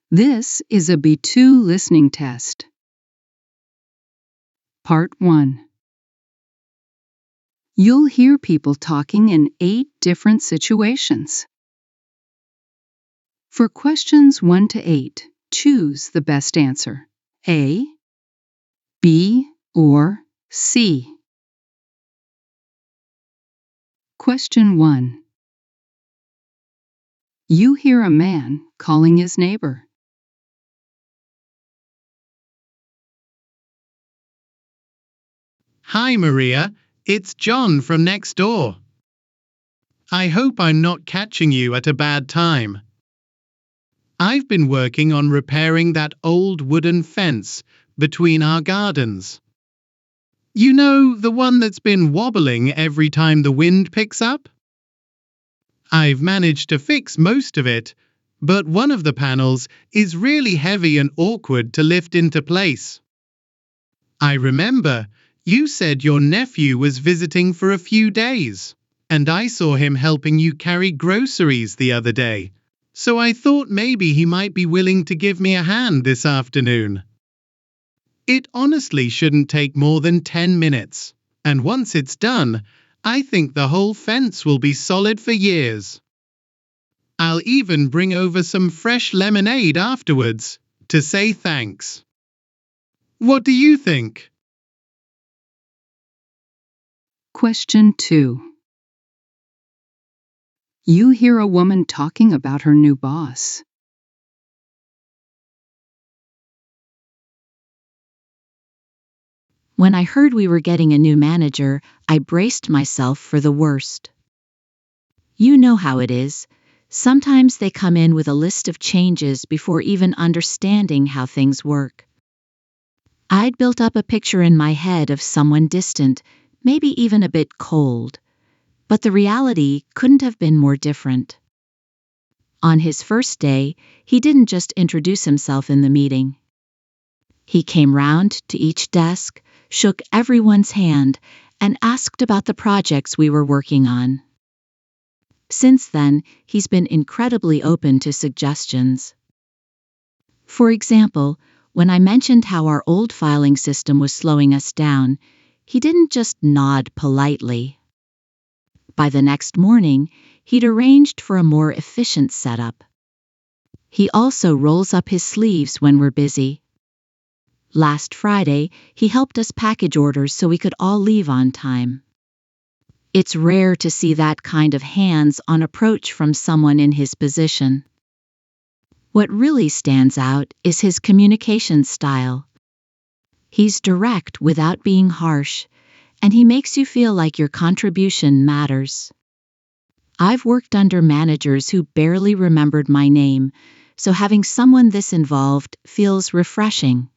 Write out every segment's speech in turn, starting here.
This is a B2 listening test. Part 1. You'll hear people talking in 8 different situations. For questions 1 to 8, choose the best answer, A, B, or C. Question 1. You hear a man calling his neighbor. Hi, Maria. It's John from next door. I hope I'm not catching you at a bad time. I've been working on repairing that old wooden fence between our gardens. You know, the one that's been wobbling every time the wind picks up? I've managed to fix most of it, but one of the panels is really heavy and awkward to lift into place. I remember you said your nephew was visiting for a few days, and I saw him helping you carry groceries the other day, so I thought maybe he might be willing to give me a hand this afternoon. It honestly shouldn't take more than 10 minutes, and once it's done, I think the whole fence will be solid for years. I'll even bring over some fresh lemonade afterwards to say thanks. What do you think? Question 2. You hear a woman talking about her new boss. When I heard we were getting a new manager, I braced myself for the worst. You know how it is. Sometimes they come in with a list of changes before even understanding how things work. I'd built up a picture in my head of someone distant, maybe even a bit cold. But the reality couldn't have been more different. On his first day, he didn't just introduce himself in the meeting. He came round to each desk, shook everyone's hand, and asked about the projects we were working on. Since then, he's been incredibly open to suggestions. For example, when I mentioned how our old filing system was slowing us down, he didn't just nod politely. By the next morning, he'd arranged for a more efficient setup. He also rolls up his sleeves when we're busy. Last Friday, he helped us package orders so we could all leave on time. It's rare to see that kind of hands-on approach from someone in his position. What really stands out is his communication style. He's direct without being harsh, and he makes you feel like your contribution matters. I've worked under managers who barely remembered my name, so having someone this involved feels refreshing.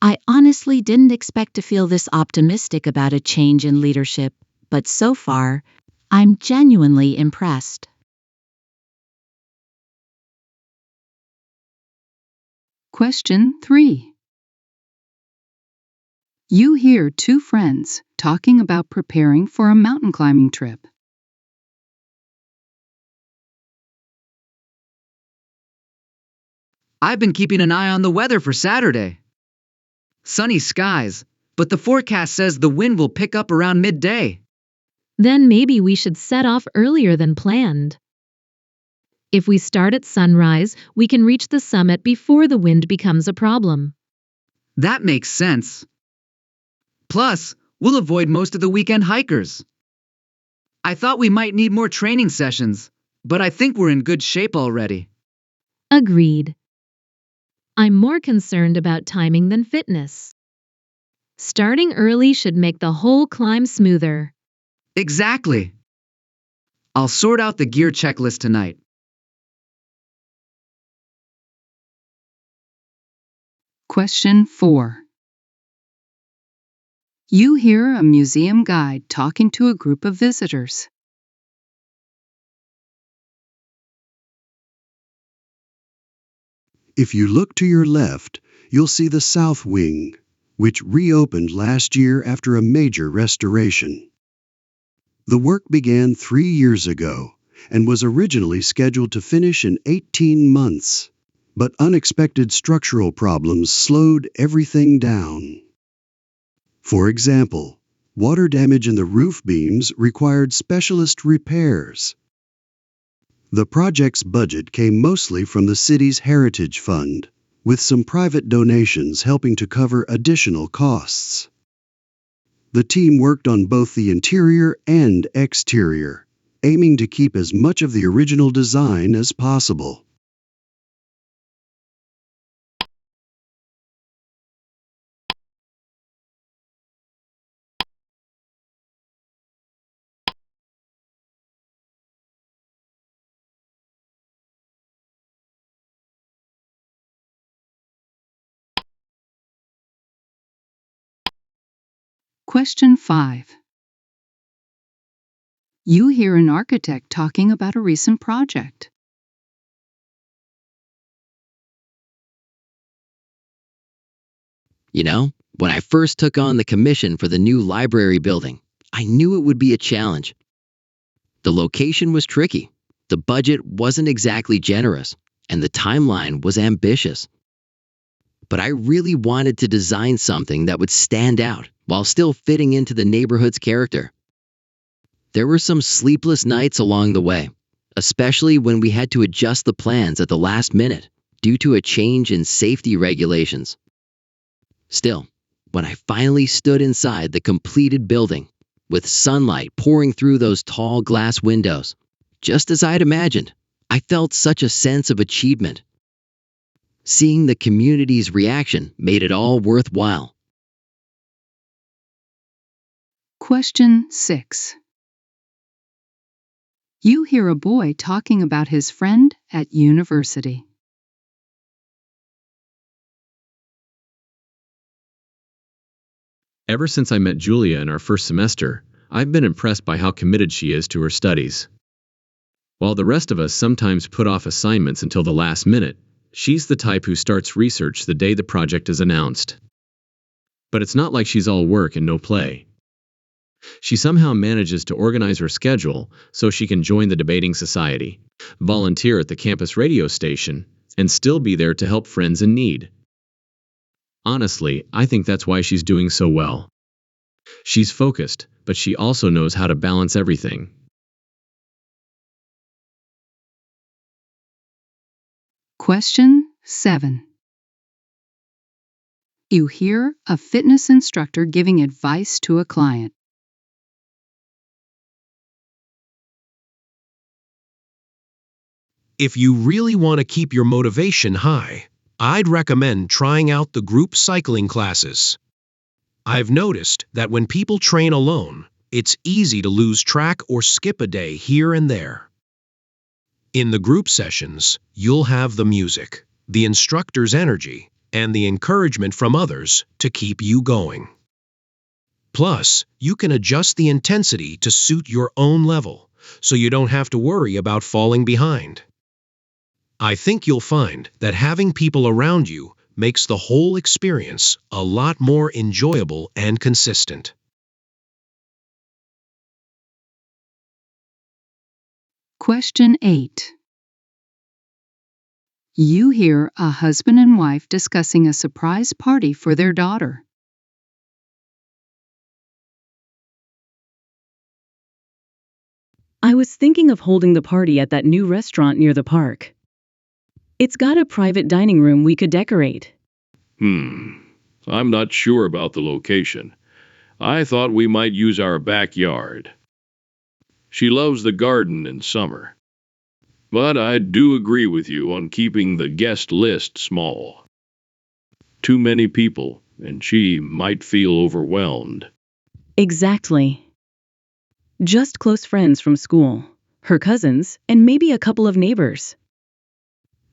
I honestly didn't expect to feel this optimistic about a change in leadership, but so far, I'm genuinely impressed. Question 3. You hear 2 friends talking about preparing for a mountain climbing trip. I've been keeping an eye on the weather for Saturday. Sunny skies, but the forecast says the wind will pick up around midday. Then maybe we should set off earlier than planned. If we start at sunrise, we can reach the summit before the wind becomes a problem. That makes sense. Plus, we'll avoid most of the weekend hikers. I thought we might need more training sessions, but I think we're in good shape already. Agreed. I'm more concerned about timing than fitness. Starting early should make the whole climb smoother. Exactly. I'll sort out the gear checklist tonight. Question 4. You hear a museum guide talking to a group of visitors. If you look to your left, you'll see the south wing, which reopened last year after a major restoration. The work began 3 years ago and was originally scheduled to finish in 18 months, but unexpected structural problems slowed everything down. For example, water damage in the roof beams required specialist repairs. The project's budget came mostly from the city's Heritage Fund, with some private donations helping to cover additional costs. The team worked on both the interior and exterior, aiming to keep as much of the original design as possible. Question 5. You hear an architect talking about a recent project. You know, when I first took on the commission for the new library building, I knew it would be a challenge. The location was tricky, the budget wasn't exactly generous, and the timeline was ambitious. But I really wanted to design something that would stand out while still fitting into the neighborhood's character. There were some sleepless nights along the way, especially when we had to adjust the plans at the last minute due to a change in safety regulations. Still, when I finally stood inside the completed building, with sunlight pouring through those tall glass windows, just as I'd imagined, I felt such a sense of achievement. Seeing the community's reaction made it all worthwhile. Question 6. You hear a boy talking about his friend at university. Ever since I met Julia in our first semester, I've been impressed by how committed she is to her studies. While the rest of us sometimes put off assignments until the last minute, she's the type who starts research the day the project is announced. But it's not like she's all work and no play. She somehow manages to organize her schedule so she can join the debating society, volunteer at the campus radio station, and still be there to help friends in need. Honestly, I think that's why she's doing so well. She's focused, but she also knows how to balance everything. Question 7. You hear a fitness instructor giving advice to a client. If you really want to keep your motivation high, I'd recommend trying out the group cycling classes. I've noticed that when people train alone, it's easy to lose track or skip a day here and there. In the group sessions, you'll have the music, the instructor's energy, and the encouragement from others to keep you going. Plus, you can adjust the intensity to suit your own level, so you don't have to worry about falling behind. I think you'll find that having people around you makes the whole experience a lot more enjoyable and consistent. Question 8. You hear a husband and wife discussing a surprise party for their daughter. I was thinking of holding the party at that new restaurant near the park. It's got a private dining room we could decorate. I'm not sure about the location. I thought we might use our backyard. She loves the garden in summer. But I do agree with you on keeping the guest list small. Too many people, and she might feel overwhelmed. Exactly. Just close friends from school, her cousins, and maybe a couple of neighbors.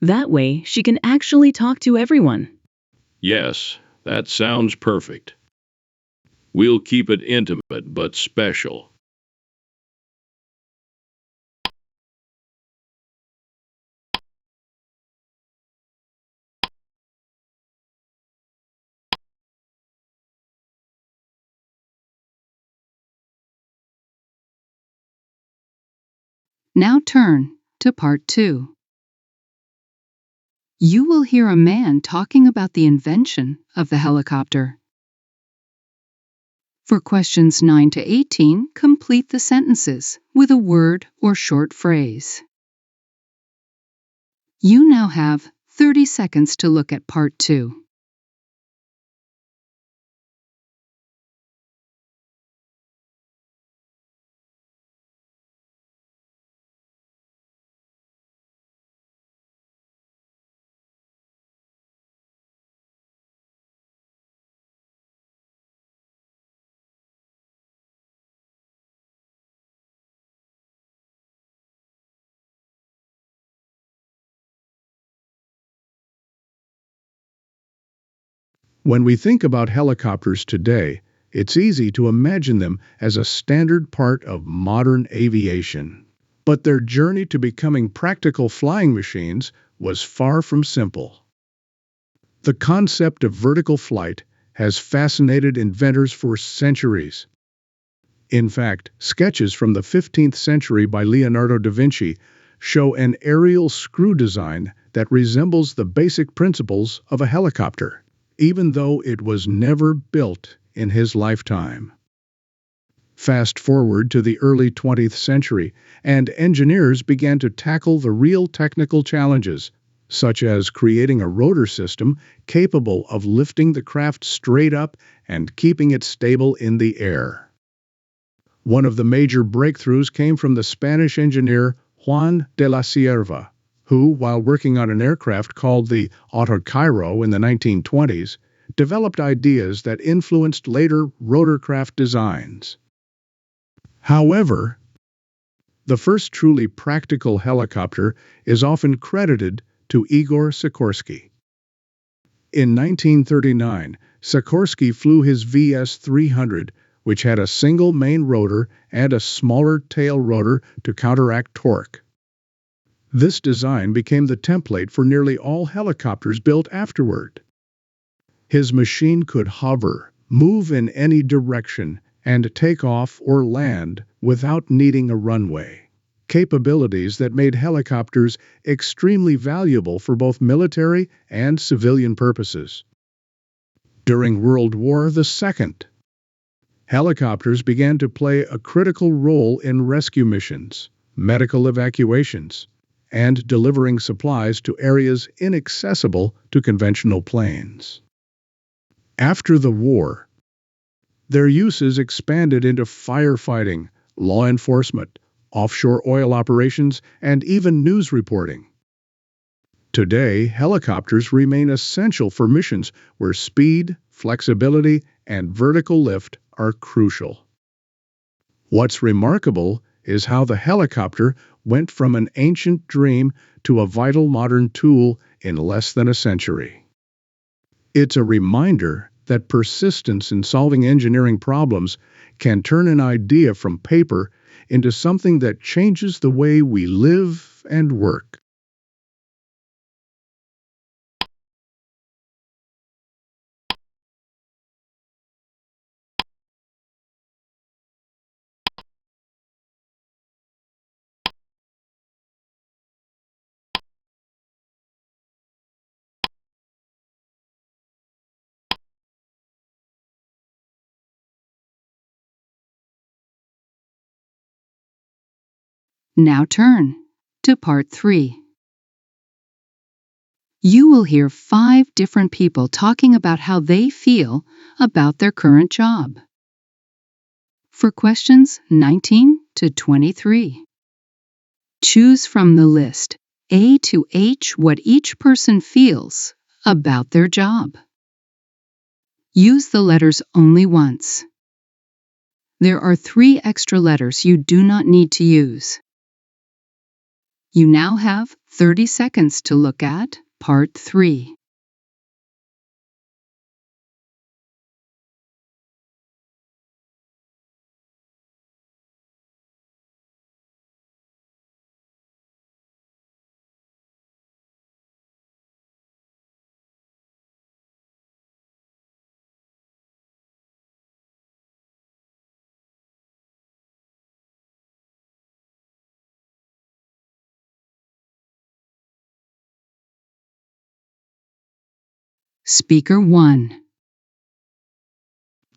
That way, she can actually talk to everyone. Yes, that sounds perfect. We'll keep it intimate but special. Now turn to part 2. You will hear a man talking about the invention of the helicopter. For questions 9 to 18, complete the sentences with a word or short phrase. You now have 30 seconds to look at part 2. When we think about helicopters today, it's easy to imagine them as a standard part of modern aviation. But their journey to becoming practical flying machines was far from simple. The concept of vertical flight has fascinated inventors for centuries. In fact, sketches from the 15th century by Leonardo da Vinci show an aerial screw design that resembles the basic principles of a helicopter, even though it was never built in his lifetime. Fast forward to the early 20th century, and engineers began to tackle the real technical challenges, such as creating a rotor system capable of lifting the craft straight up and keeping it stable in the air. One of the major breakthroughs came from the Spanish engineer Juan de la Cierva, who, while working on an aircraft called the Autocairo in the 1920s, developed ideas that influenced later rotorcraft designs. However, the first truly practical helicopter is often credited to Igor Sikorsky. In 1939, Sikorsky flew his VS-300, which had a single main rotor and a smaller tail rotor to counteract torque. This design became the template for nearly all helicopters built afterward. His machine could hover, move in any direction, and take off or land without needing a runway, capabilities that made helicopters extremely valuable for both military and civilian purposes. During World War II, helicopters began to play a critical role in rescue missions, medical evacuations, and delivering supplies to areas inaccessible to conventional planes. After the war, their uses expanded into firefighting, law enforcement, offshore oil operations, and even news reporting. Today, helicopters remain essential for missions where speed, flexibility, and vertical lift are crucial. What's remarkable is how the helicopter went from an ancient dream to a vital modern tool in less than a century. It's a reminder that persistence in solving engineering problems can turn an idea from paper into something that changes the way we live and work. Now turn to part 3. You will hear 5 different people talking about how they feel about their current job. For questions 19 to 23, choose from the list A to H what each person feels about their job. Use the letters only once. There are 3 extra letters you do not need to use. You now have 30 seconds to look at part 3. Speaker 1.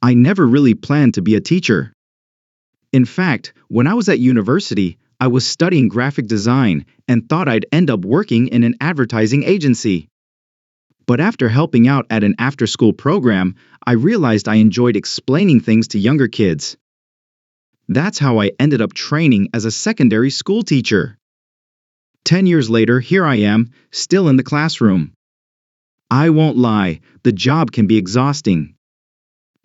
I never really planned to be a teacher. In fact, when I was at university, I was studying graphic design and thought I'd end up working in an advertising agency. But after helping out at an after-school program, I realized I enjoyed explaining things to younger kids. That's how I ended up training as a secondary school teacher. 10 years later, here I am, still in the classroom. I won't lie, the job can be exhausting.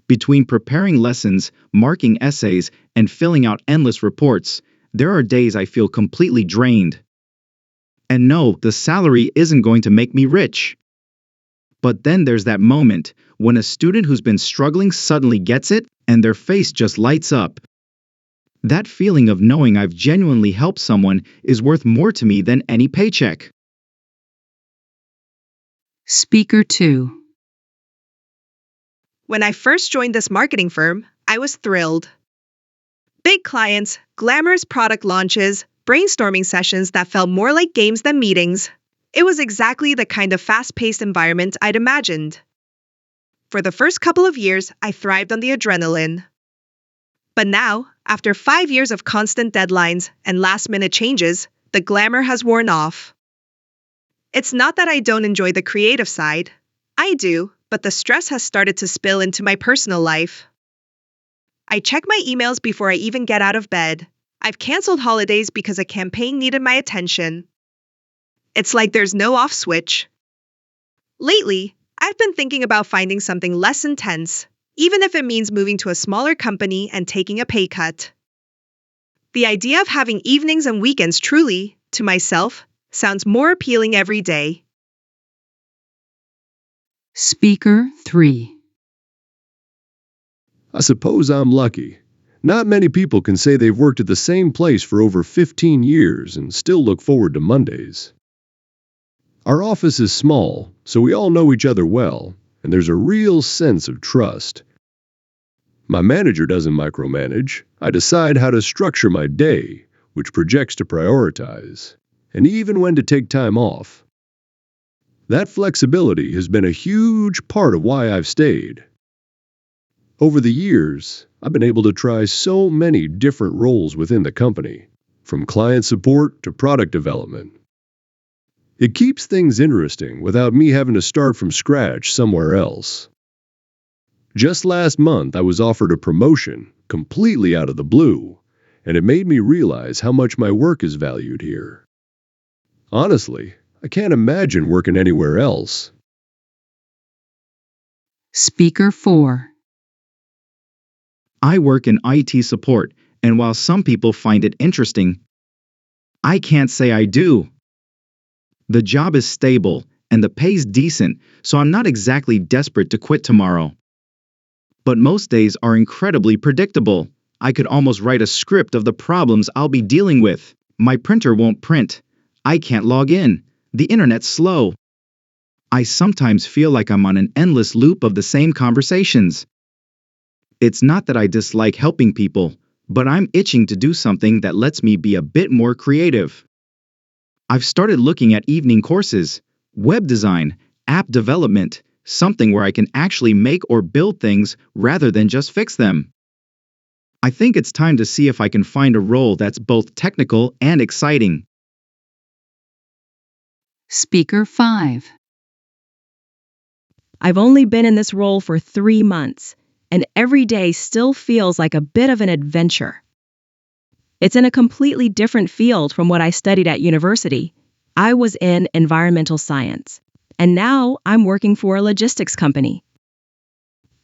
Between preparing lessons, marking essays, and filling out endless reports, there are days I feel completely drained. And no, the salary isn't going to make me rich. But then there's that moment when a student who's been struggling suddenly gets it and their face just lights up. That feeling of knowing I've genuinely helped someone is worth more to me than any paycheck. Speaker 2. When I first joined this marketing firm, I was thrilled. Big clients, glamorous product launches, brainstorming sessions that felt more like games than meetings. It was exactly the kind of fast-paced environment I'd imagined. For the first couple of years, I thrived on the adrenaline. But now, after 5 years of constant deadlines and last-minute changes, the glamour has worn off. It's not that I don't enjoy the creative side. I do, but the stress has started to spill into my personal life. I check my emails before I even get out of bed. I've canceled holidays because a campaign needed my attention. It's like there's no off switch. Lately, I've been thinking about finding something less intense, even if it means moving to a smaller company and taking a pay cut. The idea of having evenings and weekends truly, to myself, sounds more appealing every day. Speaker 3. I suppose I'm lucky. Not many people can say they've worked at the same place for over 15 years and still look forward to Mondays. Our office is small, so we all know each other well, and there's a real sense of trust. My manager doesn't micromanage. I decide how to structure my day, which projects to prioritize, and even when to take time off. That flexibility has been a huge part of why I've stayed. Over the years, I've been able to try so many different roles within the company, from client support to product development. It keeps things interesting without me having to start from scratch somewhere else. Just last month, I was offered a promotion completely out of the blue, and it made me realize how much my work is valued here. Honestly, I can't imagine working anywhere else. Speaker 4. I work in IT support, and while some people find it interesting, I can't say I do. The job is stable, and the pay's decent, so I'm not exactly desperate to quit tomorrow. But most days are incredibly predictable. I could almost write a script of the problems I'll be dealing with. My printer won't print. I can't log in. The internet's slow. I sometimes feel like I'm on an endless loop of the same conversations. It's not that I dislike helping people, but I'm itching to do something that lets me be a bit more creative. I've started looking at evening courses, web design, app development, something where I can actually make or build things rather than just fix them. I think it's time to see if I can find a role that's both technical and exciting. Speaker 5. I've only been in this role for 3 months, and every day still feels like a bit of an adventure. It's in a completely different field from what I studied at university. I was in environmental science, and now I'm working for a logistics company.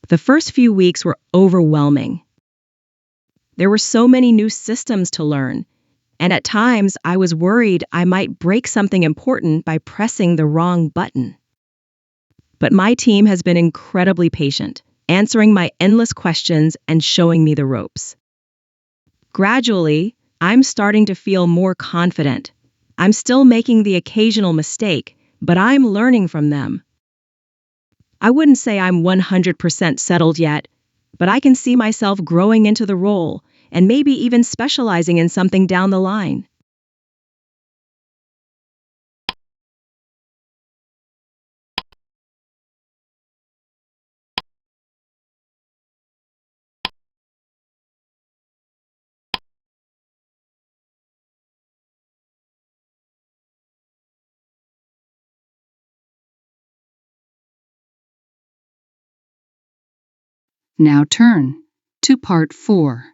The first few weeks were overwhelming. There were so many new systems to learn, and at times I was worried I might break something important by pressing the wrong button. But my team has been incredibly patient, answering my endless questions and showing me the ropes. Gradually, I'm starting to feel more confident. I'm still making the occasional mistake, but I'm learning from them. I wouldn't say I'm 100% settled yet, but I can see myself growing into the role and maybe even specializing in something down the line. Now turn to Part 4.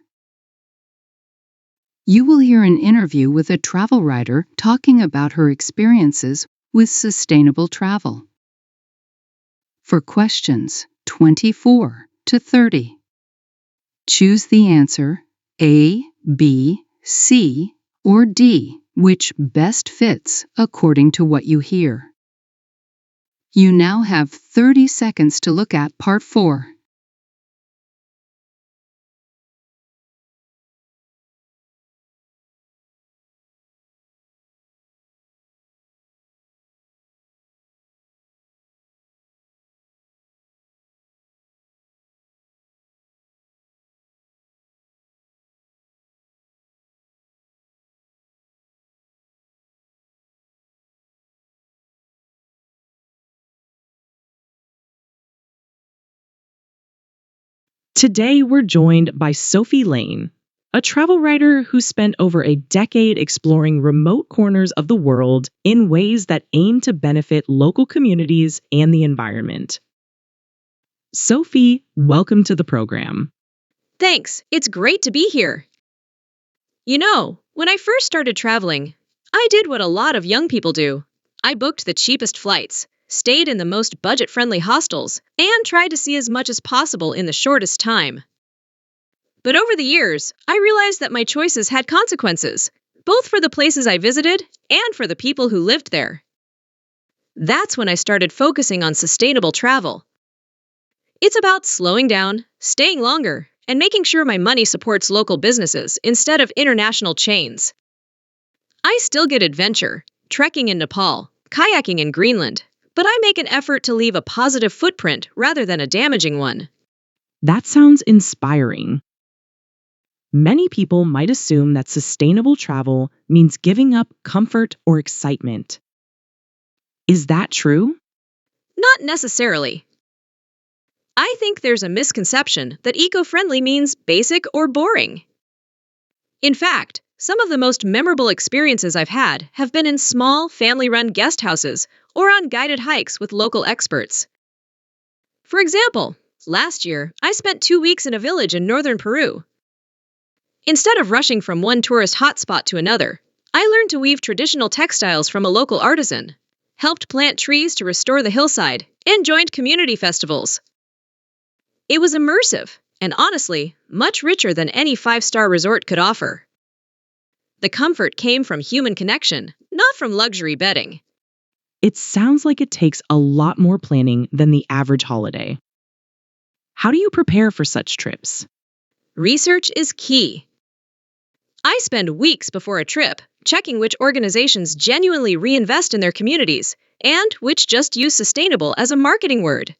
You will hear an interview with a travel writer talking about her experiences with sustainable travel. For questions 24 to 30, choose the answer A, B, C, or D, which best fits according to what you hear. You now have 30 seconds to look at Part 4. Today, we're joined by Sophie Lane, a travel writer who spent over a decade exploring remote corners of the world in ways that aim to benefit local communities and the environment. Sophie, welcome to the program. Thanks. It's great to be here. You know, when I first started traveling, I did what a lot of young people do. I booked the cheapest flights, stayed in the most budget-friendly hostels, and tried to see as much as possible in the shortest time. But over the years, I realized that my choices had consequences, both for the places I visited and for the people who lived there. That's when I started focusing on sustainable travel. It's about slowing down, staying longer, and making sure my money supports local businesses instead of international chains. I still get adventure, trekking in Nepal, kayaking in Greenland, but I make an effort to leave a positive footprint rather than a damaging one. That sounds inspiring. Many people might assume that sustainable travel means giving up comfort or excitement. Is that true? Not necessarily. I think there's a misconception that eco-friendly means basic or boring. In fact, some of the most memorable experiences I've had have been in small, family-run guest houses or on guided hikes with local experts. For example, last year, I spent 2 weeks in a village in northern Peru. Instead of rushing from one tourist hotspot to another, I learned to weave traditional textiles from a local artisan, helped plant trees to restore the hillside, and joined community festivals. It was immersive, and honestly, much richer than any 5-star resort could offer. The comfort came from human connection, not from luxury bedding. It sounds like it takes a lot more planning than the average holiday. How do you prepare for such trips? Research is key. I spend weeks before a trip checking which organizations genuinely reinvest in their communities and which just use sustainable as a marketing word.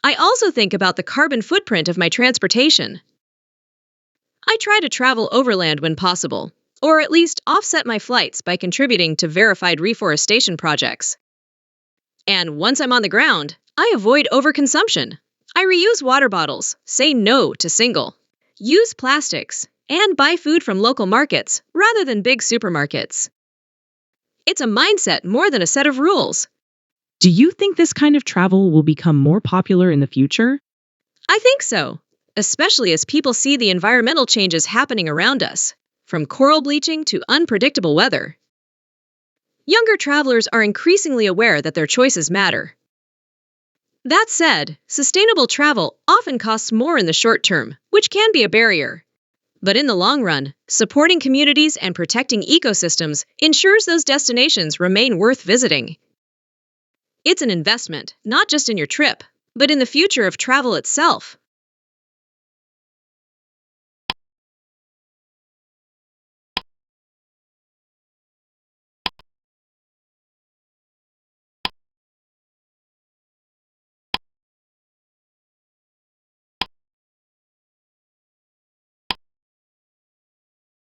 I also think about the carbon footprint of my transportation. I try to travel overland when possible, or at least offset my flights by contributing to verified reforestation projects. And once I'm on the ground, I avoid overconsumption. I reuse water bottles, say no to single, use plastics, and buy food from local markets rather than big supermarkets. It's a mindset more than a set of rules. Do you think this kind of travel will become more popular in the future? I think so, especially as people see the environmental changes happening around us, from coral bleaching to unpredictable weather. Younger travelers are increasingly aware that their choices matter. That said, sustainable travel often costs more in the short term, which can be a barrier. But in the long run, supporting communities and protecting ecosystems ensures those destinations remain worth visiting. It's an investment, not just in your trip, but in the future of travel itself.